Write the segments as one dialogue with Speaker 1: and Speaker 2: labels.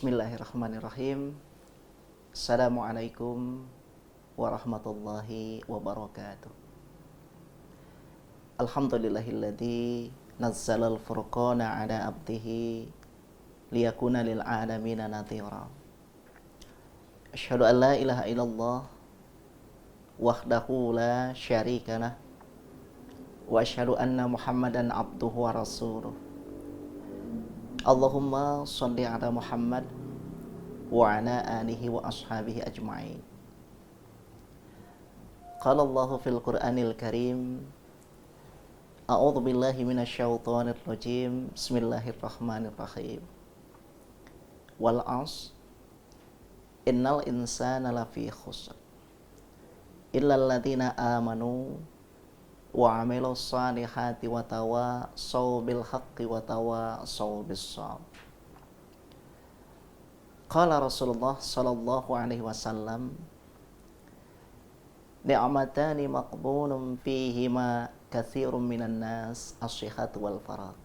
Speaker 1: Bismillahirrahmanirrahim. Assalamualaikum warahmatullahi wabarakatuh. Alhamdulillahilladzi nazzalal furqana ala abdihi liyakuna lil alamina nadhira. Asyhadu an la ilaha illallah wahdahu la syarikalah wa asyhadu anna Muhammadan abduhu wa rasuluh. Allahumma shalli ala Muhammad wa ala alihi wa ashabihi ajma'in. Qala Allahu fil Qur'anil Karim, A'udzu billahi minasyaitonir rajim. Bismillahirrahmanirrahim. Wal 'asr innal insana lafi khusr illal ladzina amanu wa 'amilus salihati wa tawassaw bil haqqi wa tawassaw bis sabr. Qala Rasulullah sallallahu alaihi wasallam, ni'matani maqbulun fihima katsirun minan nas as-sihhat wal faragh.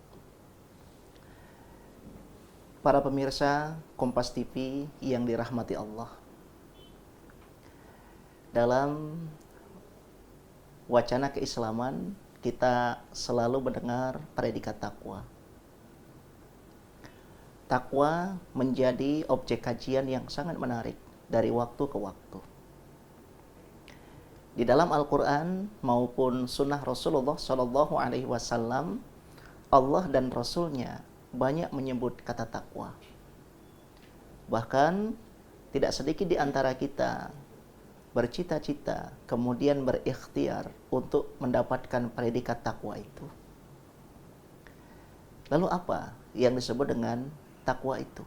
Speaker 1: Para pemirsa Kompas TV yang dirahmati Allah, dalam wacana keislaman kita selalu mendengar predikat takwa. Takwa menjadi objek kajian yang sangat menarik dari waktu ke waktu. Di dalam Al-Quran maupun Sunnah Rasulullah Shallallahu Alaihi Wasallam, Allah dan Rasulnya banyak menyebut kata takwa. Bahkan tidak sedikit di antara kita bercita-cita kemudian berikhtiar untuk mendapatkan predikat takwa itu. Lalu apa yang disebut dengan takwa itu?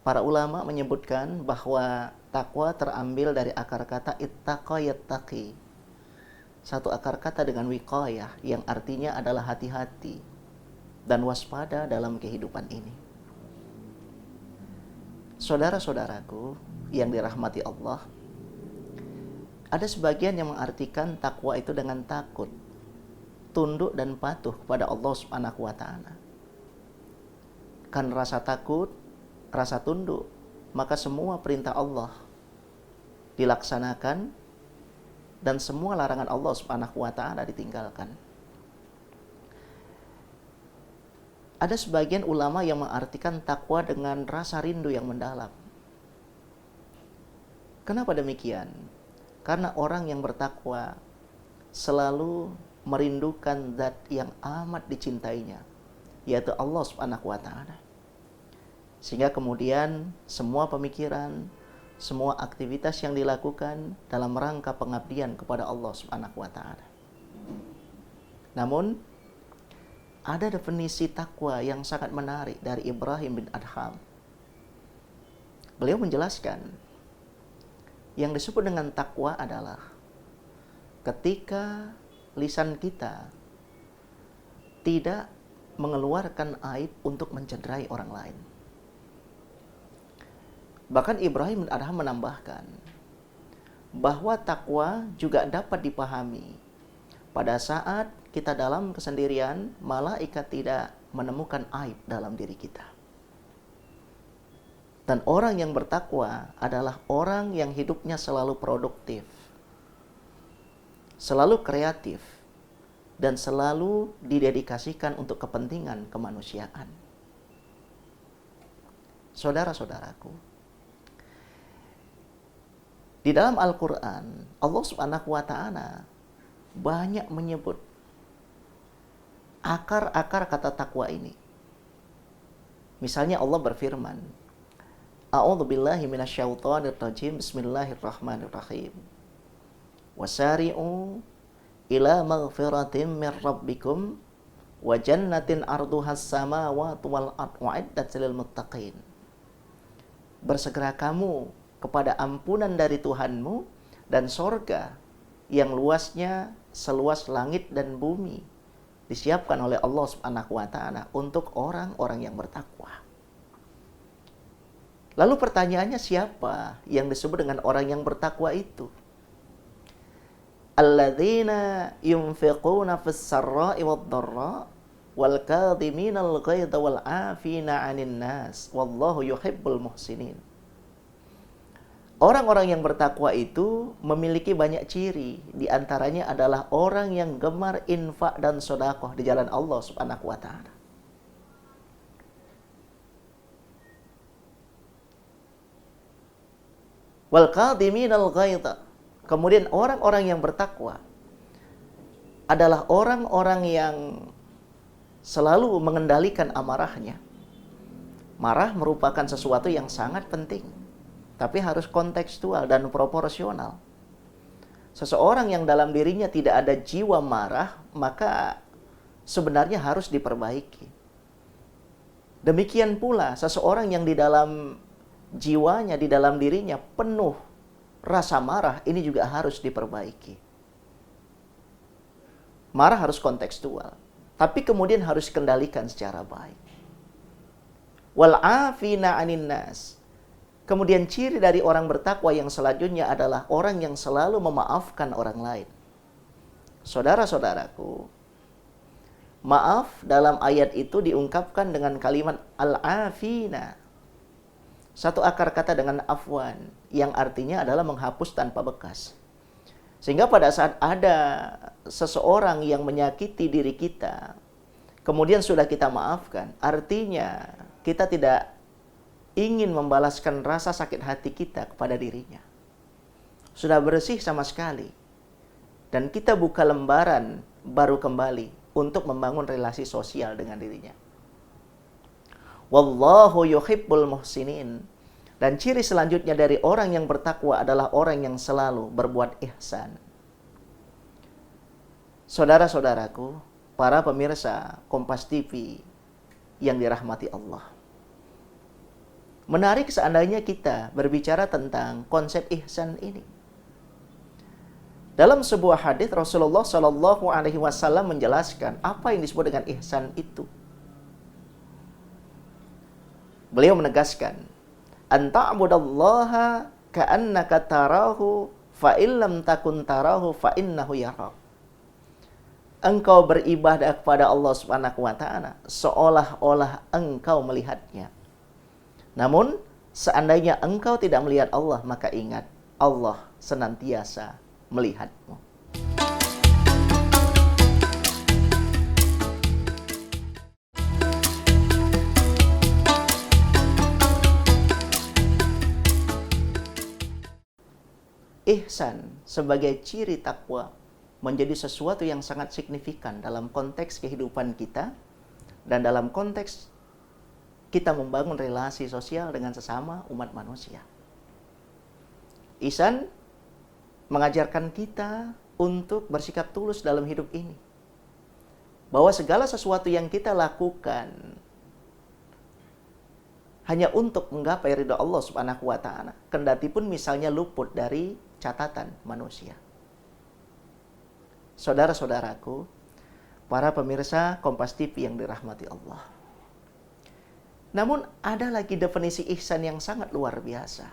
Speaker 1: Para ulama menyebutkan bahwa takwa terambil dari akar kata ittaqa yattaqi. Satu akar kata dengan wiqayah yang artinya adalah hati-hati dan waspada dalam kehidupan ini. Saudara-saudaraku yang dirahmati Allah, ada sebagian yang mengartikan takwa itu dengan takut, tunduk dan patuh kepada Allah Subhanahu wa taala. Kan rasa takut, rasa tunduk, maka semua perintah Allah dilaksanakan dan semua larangan Allah Subhanahu wa taala ditinggalkan. Ada sebagian ulama yang mengartikan takwa dengan rasa rindu yang mendalam. Kenapa demikian? Karena orang yang bertakwa selalu merindukan zat yang amat dicintainya, yaitu Allah Subhanahu wa taala. Sehingga kemudian semua pemikiran, semua aktivitas yang dilakukan dalam rangka pengabdian kepada Allah Subhanahu wa taala. Namun ada definisi takwa yang sangat menarik dari Ibrahim bin Adham. Beliau menjelaskan, yang disebut dengan takwa adalah ketika lisan kita tidak mengeluarkan aib untuk mencederai orang lain. Bahkan Ibrahim bin Adham menambahkan bahwa takwa juga dapat dipahami pada saat kita dalam kesendirian, malaikat tidak menemukan aib dalam diri kita. Dan orang yang bertakwa adalah orang yang hidupnya selalu produktif, selalu kreatif, dan selalu didedikasikan untuk kepentingan kemanusiaan. Saudara-saudaraku, di dalam Al-Quran, Allah Subhanahu wa ta'ala banyak menyebut akar-akar kata takwa ini. Misalnya Allah berfirman, A'udzu billahi minasyaitonir rajim. Bismillahirrahmanirrahim. Wasari'u ila maghfiratin mir rabbikum wa jannatin arduhas samawati wal ardh u'iddat lil muttaqin. Bersegera kamu kepada ampunan dari Tuhanmu dan sorga yang luasnya seluas langit dan bumi disiapkan oleh Allah Subhanahu wa taala untuk orang-orang yang bertakwa. Lalu pertanyaannya, siapa yang disebut dengan orang yang bertakwa itu? Alladzina yunfiquna fis sarra'i wad dharra wal kadhiminal ghaidha wal 'afina 'anil nas wallahu yuhibbul muhsinin. Orang-orang yang bertakwa itu memiliki banyak ciri. Di antaranya adalah orang yang gemar infak dan sedekah di jalan Allah Subhanahu wa taala. Wal kadhiminal ghaidha. Kemudian orang-orang yang bertakwa adalah orang-orang yang selalu mengendalikan amarahnya. Marah merupakan sesuatu yang sangat penting, tapi harus kontekstual dan proporsional. Seseorang yang dalam dirinya tidak ada jiwa marah, maka sebenarnya harus diperbaiki. Demikian pula seseorang yang di dalam jiwanya, di dalam dirinya penuh rasa marah, ini juga harus diperbaiki. Marah harus kontekstual, tapi kemudian harus dikendalikan secara baik. Wal 'afina 'anil nas. Kemudian ciri dari orang bertakwa yang selanjutnya adalah orang yang selalu memaafkan orang lain. Saudara-saudaraku, maaf dalam ayat itu diungkapkan dengan kalimat al-afina. Satu akar kata dengan afwan, yang artinya adalah menghapus tanpa bekas. Sehingga pada saat ada seseorang yang menyakiti diri kita, kemudian sudah kita maafkan, artinya kita tidak ingin membalaskan rasa sakit hati kita kepada dirinya. Sudah bersih sama sekali. Dan kita buka lembaran baru kembali untuk membangun relasi sosial dengan dirinya. Wallahu yuhibbul muhsinin. Dan ciri selanjutnya dari orang yang bertakwa adalah orang yang selalu berbuat ihsan. Saudara-saudaraku, para pemirsa Kompas TV yang dirahmati Allah. Menarik seandainya kita berbicara tentang konsep ihsan ini. Dalam sebuah hadis Rasulullah Shallallahu Alaihi Wasallam menjelaskan apa yang disebut dengan ihsan itu. Beliau menegaskan, anta'budallaha ka'annaka tarahu fa illam takun tarahu fa innahu yarak. Engkau beribadah kepada Allah Subhanahu wa taala seolah-olah engkau melihatnya. Namun seandainya engkau tidak melihat Allah, maka ingat Allah senantiasa melihatmu. Ihsan sebagai ciri takwa menjadi sesuatu yang sangat signifikan dalam konteks kehidupan kita dan dalam konteks kita membangun relasi sosial dengan sesama umat manusia. Ihsan mengajarkan kita untuk bersikap tulus dalam hidup ini. Bahwa segala sesuatu yang kita lakukan hanya untuk menggapai ridha Allah Subhanahu wa taala, kendati pun misalnya luput dari catatan manusia. Saudara-saudaraku, para pemirsa Kompas TV yang dirahmati Allah. Namun ada lagi definisi ihsan yang sangat luar biasa.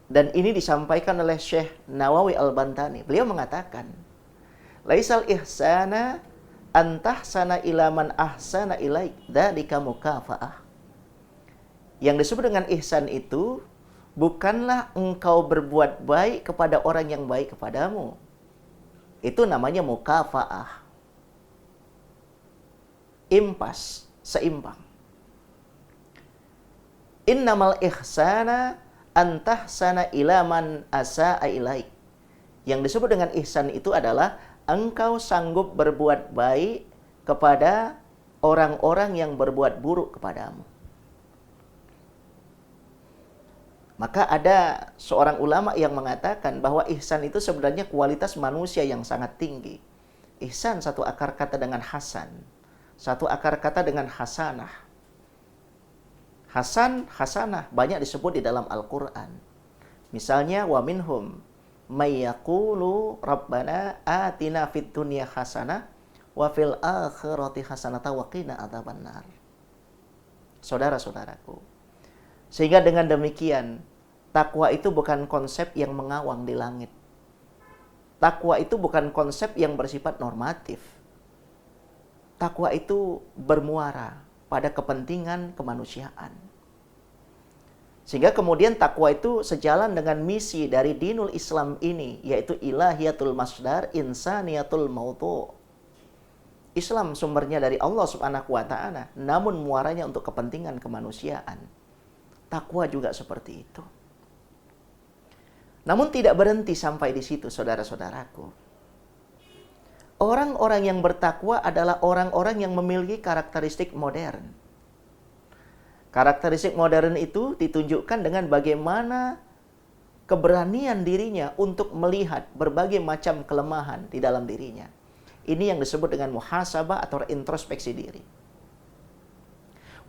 Speaker 1: Dan ini disampaikan oleh Syekh Nawawi Al-Bantani. Beliau mengatakan, laisal ihsana antahsana ila man ahsana ilaik dzalika mukafa'ah. Yang disebut dengan ihsan itu bukanlah engkau berbuat baik kepada orang yang baik kepadamu. Itu namanya mukafa'ah. Impas, seimbang. Innamal ihsana antahsana ila man asa'a ilaik. Yang disebut dengan ihsan itu adalah engkau sanggup berbuat baik kepada orang-orang yang berbuat buruk kepadamu. Maka ada seorang ulama yang mengatakan bahwa ihsan itu sebenarnya kualitas manusia yang sangat tinggi. Ihsan satu akar kata dengan hasan, satu akar kata dengan hasanah. Hasan, hasanah banyak disebut di dalam Al-Quran. Misalnya, wa minhum may yaqulu rabbana atina fid dunya hasanah wa fil akhirati hasanata wa qina adzabannar. Saudara-saudaraku, sehingga dengan demikian takwa itu bukan konsep yang mengawang di langit. Takwa itu bukan konsep yang bersifat normatif. takwa itu bermuara pada kepentingan kemanusiaan. Sehingga kemudian takwa itu sejalan dengan misi dari dinul Islam ini, yaitu ilahiyatul masdar insaniyatul mautu. Islam sumbernya dari Allah Subhanahu wa taala, namun muaranya untuk kepentingan kemanusiaan. Takwa juga seperti itu. Namun tidak berhenti sampai di situ, saudara-saudaraku. Orang-orang yang bertakwa adalah orang-orang yang memiliki karakteristik modern. Karakteristik modern itu ditunjukkan dengan bagaimana keberanian dirinya untuk melihat berbagai macam kelemahan di dalam dirinya. Ini yang disebut dengan muhasabah atau introspeksi diri.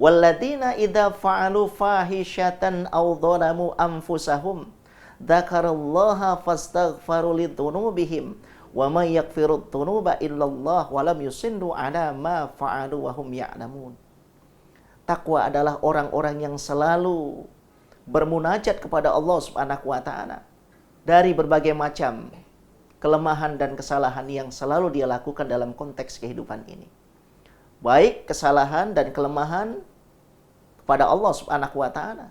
Speaker 1: Walladzina idza fa'alu fahishatan aw dzalamu anfusahum dzakarallaha fastaghfaru lidzunubihim wa may yaghfiru dzunuba illallah wa lam yusindu ala ma fa'alu wa hum ya'lamun. Takwa adalah orang-orang yang selalu bermunajat kepada Allah Subhanahu wa taala dari berbagai macam kelemahan dan kesalahan yang selalu dia lakukan dalam konteks kehidupan ini. Baik kesalahan dan kelemahan kepada Allah Subhanahu wa taala,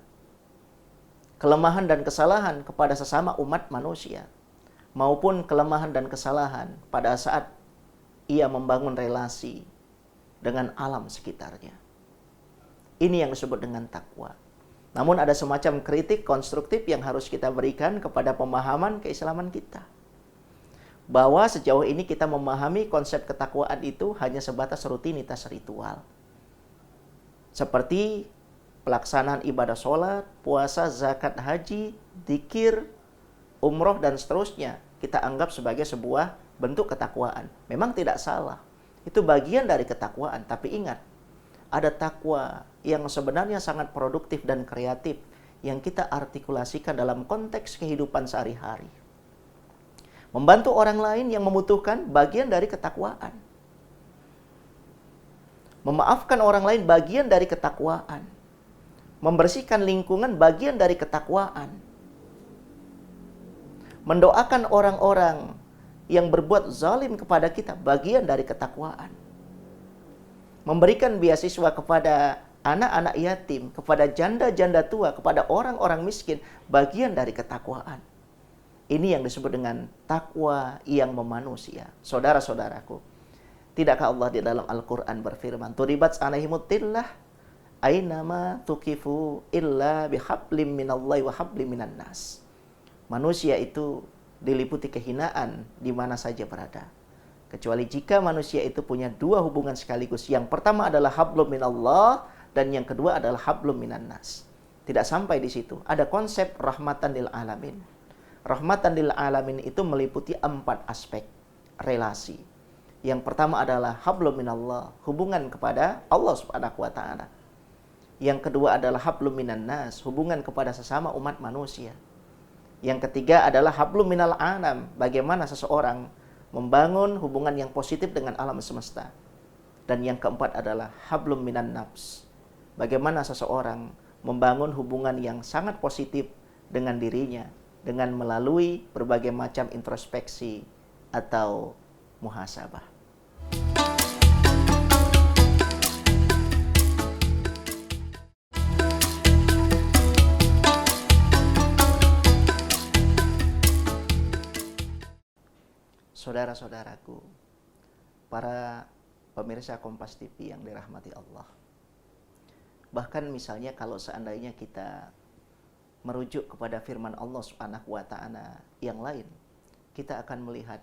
Speaker 1: kelemahan dan kesalahan kepada sesama umat manusia, maupun kelemahan dan kesalahan pada saat ia membangun relasi dengan alam sekitarnya. Ini yang disebut dengan takwa. Namun ada semacam kritik konstruktif yang harus kita berikan kepada pemahaman keislaman kita. Bahwa sejauh ini kita memahami konsep ketakwaan itu hanya sebatas rutinitas ritual. Seperti pelaksanaan ibadah sholat, puasa, zakat, haji, dzikir, umroh, dan seterusnya. Kita anggap sebagai sebuah bentuk ketakwaan. Memang tidak salah. Itu bagian dari ketakwaan. Tapi ingat, ada takwa yang sebenarnya sangat produktif dan kreatif yang kita artikulasikan dalam konteks kehidupan sehari-hari. Membantu orang lain yang membutuhkan bagian dari ketakwaan. Memaafkan orang lain bagian dari ketakwaan. Membersihkan lingkungan bagian dari ketakwaan. Mendoakan orang-orang yang berbuat zalim kepada kita bagian dari ketakwaan. Memberikan beasiswa kepada anak-anak yatim, kepada janda-janda tua, kepada orang-orang miskin, bagian dari ketakwaan. Ini yang disebut dengan takwa yang memanusia. Saudara-saudaraku, tidakkah Allah di dalam Al-Quran berfirman, Turibat alaihimutillah, aynama tukifu illa bihablim minallahi wa hablim minan nas. Manusia itu diliputi kehinaan di mana saja berada. Kecuali jika manusia itu punya dua hubungan sekaligus. Yang pertama adalah hablum minallah dan yang kedua adalah hablum minan nas. Tidak sampai di situ. Ada konsep rahmatan lil alamin. Rahmatan lil alamin itu meliputi 4 aspek relasi. Yang pertama adalah hablum minallah, hubungan kepada Allah Subhanahu wa taala. Yang kedua adalah hablum minan nas, hubungan kepada sesama umat manusia. Yang ketiga adalah hablum minal alam, bagaimana seseorang membangun hubungan yang positif dengan alam semesta. Dan yang keempat adalah hablum minan nafs. Bagaimana seseorang membangun hubungan yang sangat positif dengan dirinya dengan melalui berbagai macam introspeksi atau muhasabah. Saudara-saudaraku, para pemirsa Kompas TV yang dirahmati Allah. Bahkan misalnya kalau seandainya kita merujuk kepada firman Allah Subhanahu wa taala yang lain, kita akan melihat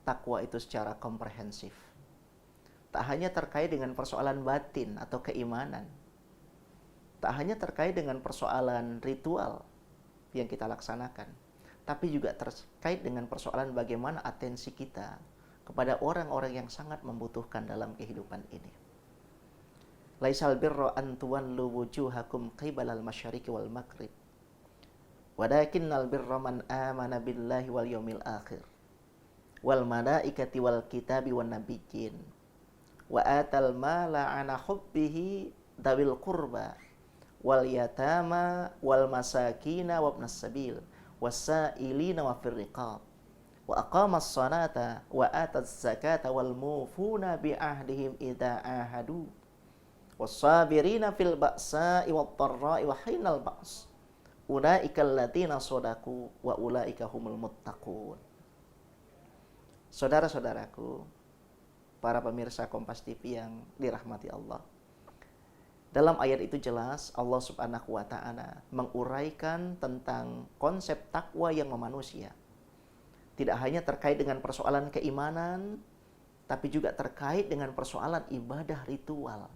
Speaker 1: takwa itu secara komprehensif. Tak hanya terkait dengan persoalan batin atau keimanan. Tak hanya terkait dengan persoalan ritual yang kita laksanakan, tapi juga terkait dengan persoalan bagaimana atensi kita kepada orang-orang yang sangat membutuhkan dalam kehidupan ini. Laisal birra an tuwallu wujuhakum qibalal masyariqi wal maghrib. Walakinnal birra man amana billahi wal yaumil akhir. Wal malaikati wal kitabi wan nabiyyin. Wa atal mala ala hubbihi dawil qurba wal yatama wal masakina wabnas sabil wasailina wa fir riqab wa wa aqamas salata wa ataz zakata wal mufuna bi ahdihim idza ahadu was-sabirina fil ba'sa'i wat dharra'i wa hinal ba's ulaikal ladzina shadaku wa ulaika humul muttaqun. Saudara-saudaraku, para pemirsa Kompas TV yang dirahmati Allah, dalam ayat itu jelas Allah Subhanahu wa taala menguraikan tentang konsep takwa yang memanusia. Tidak hanya terkait dengan persoalan keimanan, tapi juga terkait dengan persoalan ibadah ritual.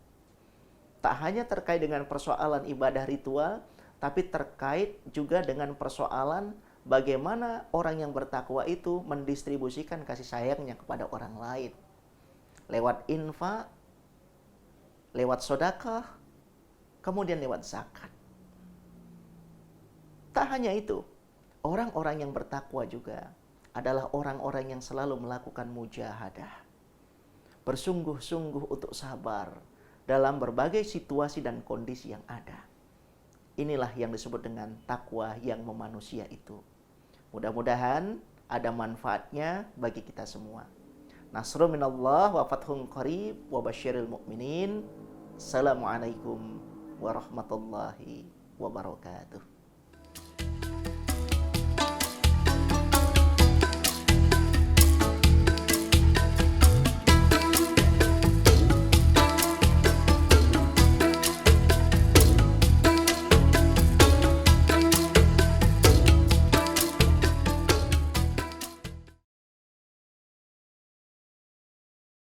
Speaker 1: Tak hanya terkait dengan persoalan ibadah ritual, tapi terkait juga dengan persoalan bagaimana orang yang bertakwa itu mendistribusikan kasih sayangnya kepada orang lain. Lewat infak, lewat sedekah, kemudian lewat zakat. Tak hanya itu, orang-orang yang bertakwa juga adalah orang-orang yang selalu melakukan mujahadah. Bersungguh-sungguh untuk sabar dalam berbagai situasi dan kondisi yang ada. Inilah yang disebut dengan takwa yang memanusia itu. Mudah-mudahan ada manfaatnya bagi kita semua. Nasrun minallah wa fathun qarib wa basyiril mu'minin. Assalamualaikum warahmatullahi wabarakatuh.